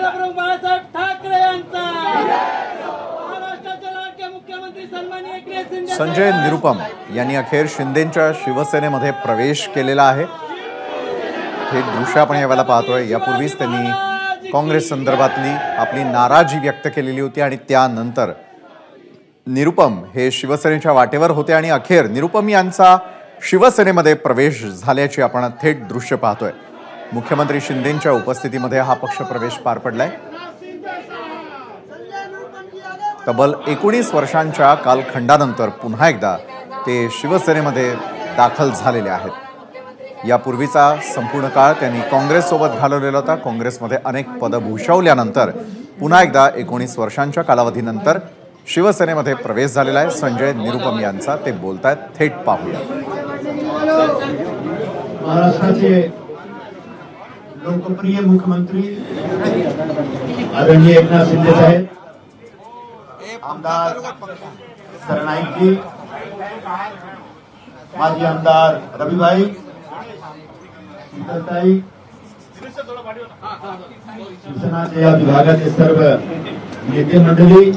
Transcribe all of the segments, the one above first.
पक्षप्रमुख बाळासाहेब ठाकरे यांचा, महाराष्ट्राचे लाडके मुख्यमंत्री सन्माननीय एकनाथ शिंदे संजय निरुपम यांनी अखेर शिंदेंच्या शिवसेनेमध्ये प्रवेश केलेला आहे। हे दृश्य आपण यावेळेला पाहतोय। यापूर्वीच त्यांनी काँग्रेस संदर्भातली आपली नाराजी व्यक्त केलेली होती आणि त्यानंतर निरुपम हे शिवसेनेच्या वाटेवर होते आणि अखेर निरुपम यांचा शिवसेनेमध्ये प्रवेश झाल्याची आपण थेट दृश्य पाहतोय। मुख्यमंत्री शिंदेंच्या उपस्थितीमध्ये हा पक्षप्रवेश पार पडलाय। तब्बल 19 वर्षांच्या कालखंडानंतर पुन्हा एकदा ते शिवसेनेमध्ये दाखल झालेले आहेत। यापूर्वीचा संपूर्ण काळ त्यांनी काँग्रेससोबत घालवलेला होता। काँग्रेसमध्ये अनेक पद भूषवल्यानंतर पुन्हा एकदा 19 वर्षांच्या कालावधीनंतर शिवसेनेमध्ये प्रवेश झालेला आहे। संजय निरुपम यांचा ते बोलतायत, थेट पाहूया। महाराष्ट्राचे लोकप्रिय मुख्यमंत्री आदरणीय एकनाथ शिंदे साहेब, आमदार सरनाईक जी, माजी आमदार रविभाई, शीतलताई, शिवसेनाच्या या विभागाचे सर्व नेते मंडळी,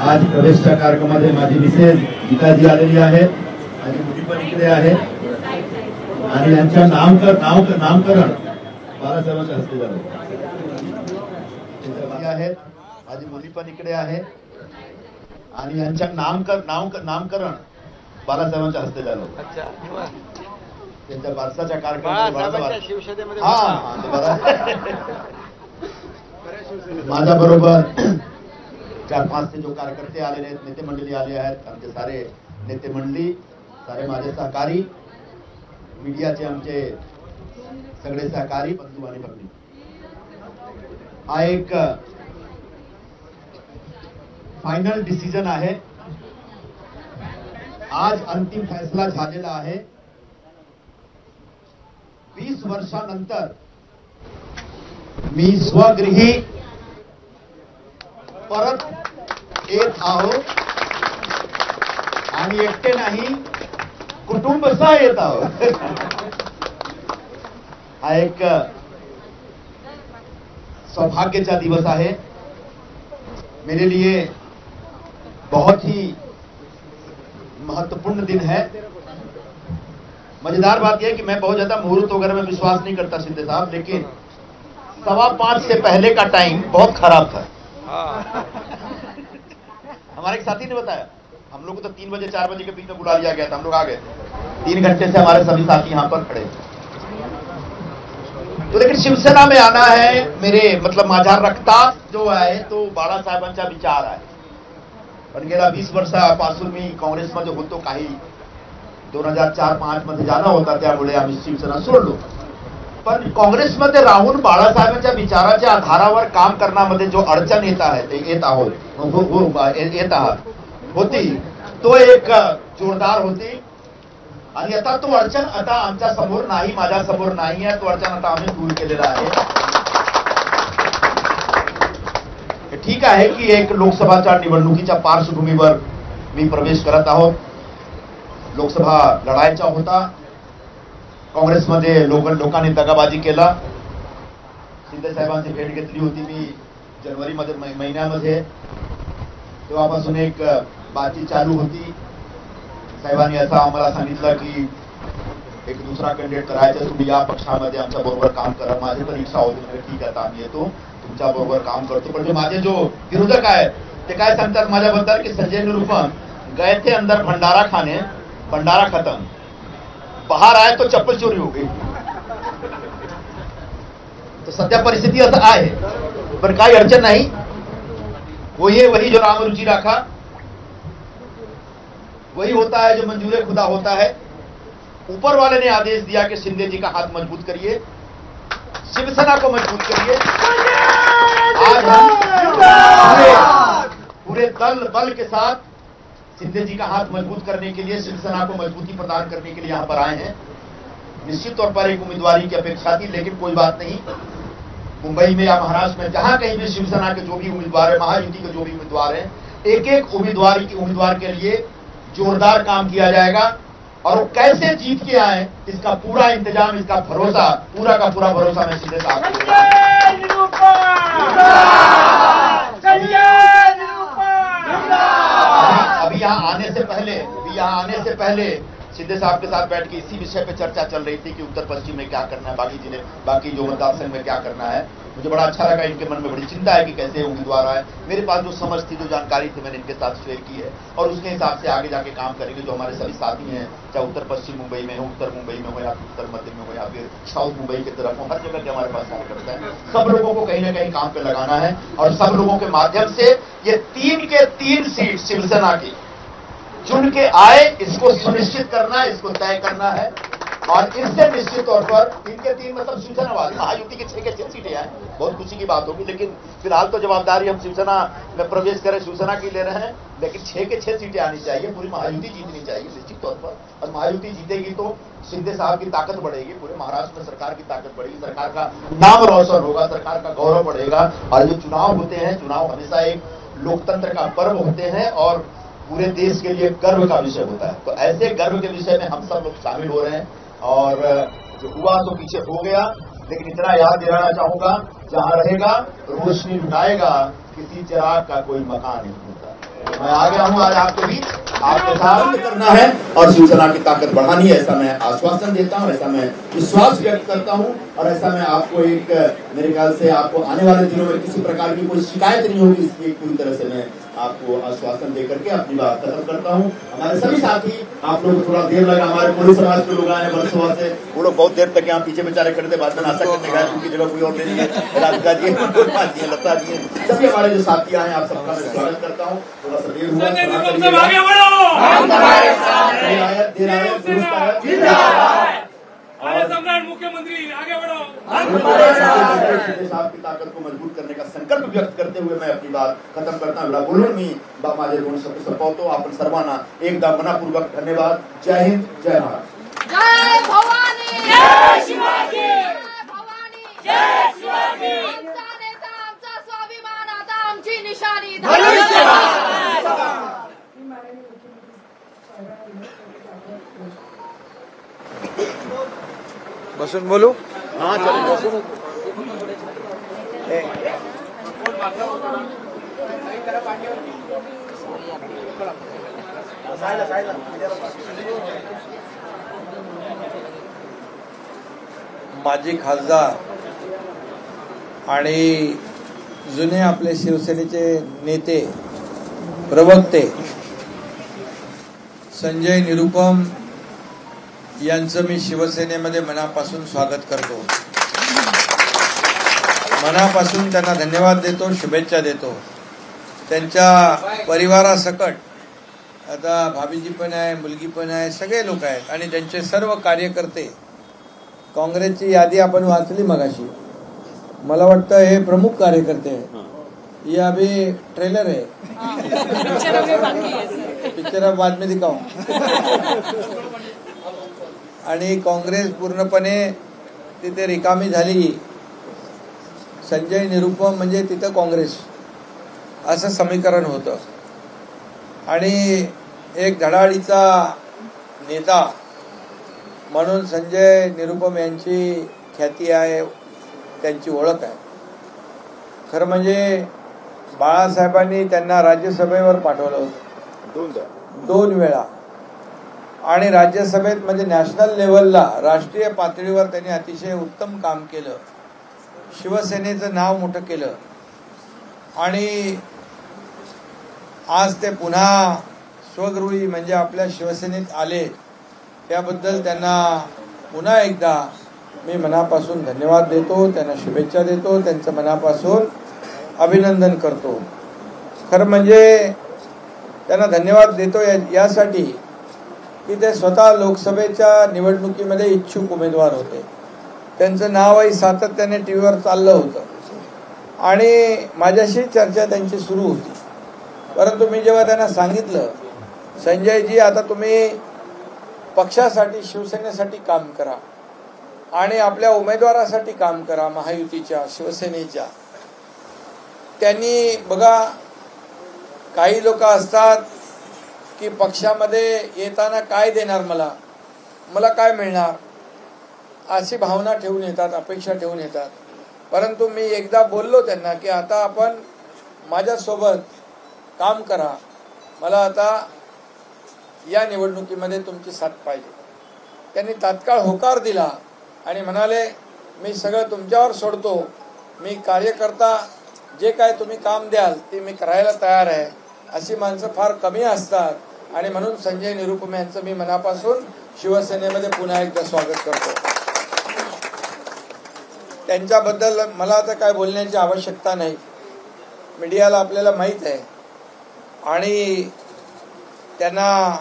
आज प्रवेशच्या कार्यक्रमामध्ये माझी मिसेस गीताजी आलेली आहे, माझी मुली पण इकडे आहे आणि यांच्या नामकरण बाळासाहेबांच्या हस्ते झालं आहे। माझी मुली पण इकडे आहे आणि यांच्या नामकरण बाळासाहेबांच्या हस्ते झालं। त्यांच्या बारसाच्या कार्यक्रमात माझ्या बरोबर 4-5 जो कार्यकर्ते आलेले आहेत, नेते मंडळी आले आहेत, आमचे सारे नेते मंडळी, सारे माझे सहकारी, मीडियाचे आमचे सगळे सहकारी बंधू आणि भगिनी, हा एक फायनल डिसिजन आहे। आज अंतिम फैसला झालेला आहे। 20 वर्षानंतर मी स्वगृही परत येत आहोत आणि एकटे नाही, कुटुंबसह येत आहोत। हा एक सौभाग्याचा दिवस है मेरे लिए, बहुत ही महत्वपूर्ण दिन है। मजेदार बात यह है कि मैं बहुत ज्यादा मुहूर्त वगैरह में विश्वास नहीं करता शिंदे साहब, लेकिन 5:15 से पहले का टाइम बहुत खराब था। हमारे एक साथी ने बताया, हम लोग को तो 3 बजे 4 बजे के बीच में बुला लिया गया था, हम लोग आ गए। 3 घंटे से हमारे सभी साथी यहाँ पर खड़े। तो लेकिन शिवसेना में आना है मेरे मतलब माझा रक्ता जो आहे तो बाळासाहेबांचा विचार आहे। पण गेल्या 20 वर्षापासून मी काँग्रेसमध्ये होतो, काही 2004-5 मध्ये जाणं होता, त्यामुळे आम्ही शिवसेना सोडलो। पण काँग्रेसमध्ये राहून बाळासाहेबांच्या विचाराच्या आधारावर काम करण्यामध्ये जो अडचण येत होती तो एक जोरदार होती आणि आता तो अडचण आता आमच्या समोर नाही, माझ्या समोर नाही आहे, तो अडचण आता आम्ही दूर केलेला आहे। ठीक आहे की एक लोकसभाच्या निवडणुकीच्या पार्श्वभूमीवर मी प्रवेश करत आहोत। लोकसभा लढायचा होता, काँग्रेसमध्ये लोकांनी दगाबाजी केला। शिंदे साहेबांची भेट घेतली होती मी जानेवारी महिन्यामध्ये, तेव्हापासून एक बातचीत चालू होती। साहेबांनी असं आम्हाला सांगितलं की एक दुसरा कॅन्डिडेट करायचं, तुम्ही या पक्षामध्ये आमच्या बरोबर काम करा। माझी पण इच्छा होती, ठीक आहे आम्ही येतो, तुमच्या बरोबर काम करतो। पण माझे जो विरोधक आहेत ते काय सांगतात माझ्याबद्दल की संजय निरुपम गए थे अंदर भंडारा खाने, भंडारा खत्म, बाहर आए तो चप्पल चोरी हो गई। तो सध्या परिस्थिती असं आहे, पण काही अडचण नाही। वही जो राम रुचि रखा वही होता है, जो मंजूर खुदा होता है। ऊपर वाले ने आदेश दिया कि शिंदे जी का हाथ मजबूत करिए, शिवसेना को मजबूत करिए। आज हम पूरे बल के साथ शिंदे जी का हाथ मजबूत करने के लिए, शिवसेना को मजबूती प्रदान करने के लिए यहां पर आए हैं। निश्चित तौर पर एक उम्मीदवारी की अपेक्षा थी, लेकिन कोई बात नहीं। मुंबई में या महाराष्ट्र में जहां कहीं भी शिवसेना के जो भी उम्मीदवार है, महायुति के जो भी उम्मीदवार है, एक उम्मीदवार के लिए जोरदार काम किया जाएगा। और वो कैसे जीत के आए इसका पूरा इंतजाम, इसका भरोसा, पूरा का पूरा भरोसा मैं शिंदे साहब अभी यहाँ आने से पहले शिंदे साहब के साथ बैठ के इसी विषय पे चर्चा चल रही थी कि उत्तर पश्चिम में क्या करना है, बाकी जो मतदार संघ में क्या करना है। मुझे बड़ा अच्छा लगा, इनके मन में बड़ी चिंता है कि कैसे उम्मीदवार आए। मेरे पास जो समझ थी, जो जानकारी थी, मैंने इनके साथ शेयर की है और उसके हिसाब से आगे जाके काम करेंगे। जो हमारे सभी साथी हैं, चाहे उत्तर पश्चिम मुंबई में हो, उत्तर मुंबई में हो या फिर उत्तर मध्य में हो या फिर साउथ मुंबई की तरफ हो, हर जगह के हमारे पास कार्यकर्ता है। सब लोगों को कहीं ना कहीं काम पे लगाना है और सब लोगों के माध्यम से ये 3 के 3 सीट शिवसेना की चुन के आए, इसको सुनिश्चित करना है, इसको तय करना है। और इससे निश्चित तौर पर 3 के 3 मतलब शिवसेना वाले, महायुति के 6 के 6 सीटें आए, बहुत खुशी की बात होगी। लेकिन फिलहाल तो जवाबदारी हम शिवसेना में प्रवेश करें, शिवसेना की ले रहे हैं, लेकिन 6 के 6 सीटें आनी चाहिए, पूरी महायुति जीतनी चाहिए निश्चित तौर पर। और महायुति जीतेगी तो शिंदे साहब की ताकत बढ़ेगी, पूरे महाराष्ट्र में सरकार की ताकत बढ़ेगी, सरकार का नाम रोशन होगा, सरकार का गौरव बढ़ेगा। और जो चुनाव होते हैं, चुनाव हमेशा एक लोकतंत्र का पर्व होते हैं और पूरे देश के लिए गर्व का विषय होता है। तो ऐसे गर्व के विषय में हम सब लोग शामिल हो रहे हैं और जो हुआ तो पीछे हो गया, लेकिन इतना याद दिलाना चाहूंगा, जहां रहेगा रोशनी लुटाएगा, किसी चिराग का कोई मकान नहीं होता। मैं आ गया हूं आज आपके बीच, आपके साथ करना है और शिवसेना की ताकत बढ़ानी है, ऐसा मैं आश्वासन देता हूं, ऐसा मैं विश्वास व्यक्त करता हूं और ऐसा मैं आपको एक, मेरे ख्याल से आपको आने वाले दिनों में किसी प्रकार की कोई शिकायत नहीं होगी, इसकी पूरी तरह से मैं आपको आश्वासन देकर के अपनी बात खत्म करता हूं। हमारे सभी साथी, आप लोग को थोड़ा देर लगा, हमारे पूरे समाज के लोग आए हैं वर्षों से, वो लोग बहुत देर तक यहाँ पीछे बेचारे खड़े थे, बाद में नाश्ता करने गए, उनकी जगह कोई और नहीं है, राधिका जी, लता जी, सभी हमारे जो साथी आए हैं, आप सबका मैं स्वागत करता हूँ। थोड़ा सा देर हुआ, सम्राट मुख्यमंत्री आगे बढ़ो। शिंदे साहब की ताकत को मजबूत करने का संकल्प व्यक्त करते हुए मैं अपनी बात खत्म करता हूँ। बोलून मी माझे दोन शब्द संपवतो। आपण सर्वांना एकदा मनापूर्वक धन्यवाद। जय हिंद, जय महाराष्ट्र। जय भवानी, जय शिवाजी, जय भवानी, जय शिवाजी। आमचा नेता, आमचा स्वाभिमान, आता आमची निशाणी बसून बोलू। हाँ चलो। माजी खासदार आणि जुने आपले शिवसेनेचे नेते प्रवक्ते संजय निरुपम यांचं मी शिवसेनेमध्ये मनापासून स्वागत करतो, मनापासून त्यांना धन्यवाद देतो, शुभेच्छा देतो। त्यांच्या परिवारासकट आता भाभीजी पण आहे, मुलगी पण आहे, सगळे लोक आहेत आणि त्यांचे सर्व कार्यकर्ते। काँग्रेसची यादी आपण वाचली मगाशी, मला वाटतं हे प्रमुख कार्यकर्ते आहेत। ये अभी ट्रेलर है, पिक्चर बाद में दिखाओ। आणि काँग्रेस पूर्णपणे तिथे रिकामी झाली। संजय निरुपम म्हणजे तिथं काँग्रेस असं समीकरण होतं आणि एक धडाडीचा नेता म्हणून संजय निरुपम यांची ख्याती आहे, त्यांची ओळख आहे। खरं म्हणजे बाळासाहेबांनी त्यांना राज्यसभेवर पाठवलं होतं 2 वेळा आणि राज्यसभेत म्हणजे नॅशनल लेवलला, राष्ट्रीय पातळीवर त्यांनी अतिशय उत्तम काम केलं, शिवसेनेचं नाव मोठं केलं आणि आज ते पुन्हा स्वगृही म्हणजे आपल्या शिवसेनेत आले, त्याबद्दल त्यांना पुन्हा एकदा मी मनापासून धन्यवाद देतो, त्यांना शुभेच्छा देतो, त्यांचं मनापासून अभिनंदन करतो। खरं म्हणजे त्यांना धन्यवाद देतो यासाठी की ते स्वतः लोकसभेच्या निवडणुकीमध्ये इच्छुक उमेदवार होते, त्यांचं नावही सातत्याने टीव्हीवर चाललं होतं आणि माझ्याशी चर्चा त्यांची सुरू होती। परंतु मी जेव्हा त्यांना सांगितलं, संजयजी आता तुम्ही पक्षासाठी, शिवसेनेसाठी काम करा आणि आपल्या उमेदवारासाठी काम करा, महायुतीच्या, शिवसेनेच्या। त्यांनी बघा, काही लोक असतात की पक्षामध्ये येताना काय देणार, मला काय मिळणार, अशी भावना ठेवून येतात, अपेक्षा ठेवून येतात। परंतु मी एकदा बोललो त्यांना की आता आपण माझ्यासोबत काम करा, मला आता या निवडणुकीमध्ये तुमची साथ पाहिजे. त्यांनी तात्काळ होकार दिला आणि म्हणाले मी सगळं तुमच्यावर सोडतो, मी कार्यकर्ता जे काय तुम्ही काम द्याल ते मी करायला तयार आहे. अशी माणसं फार कमी असतात आणि म्हणून संजय निरुपमे यांचं मी मनापासून शिवसेनेमध्ये पुन्हा एकदा स्वागत करतो. त्यांच्याबद्दल मला आता काय बोलण्याची आवश्यकता नाही. मीडियाला आपल्याला माहीत आहे आणि त्यांना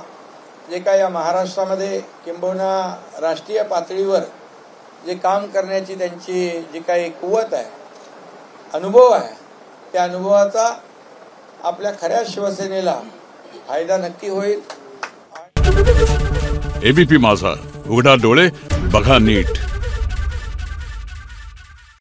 जे काय या महाराष्ट्रामध्ये किंबहुना राष्ट्रीय पातळीवर जे काम करण्याची त्यांची जी काही कुवत आहे, अनुभव आहे, त्या अनुभवाचा आपल्या खऱ्या शिवसेनेला फायदा नक्की होईल. एबीपी माझा, उघडा डोळे बघा नीट.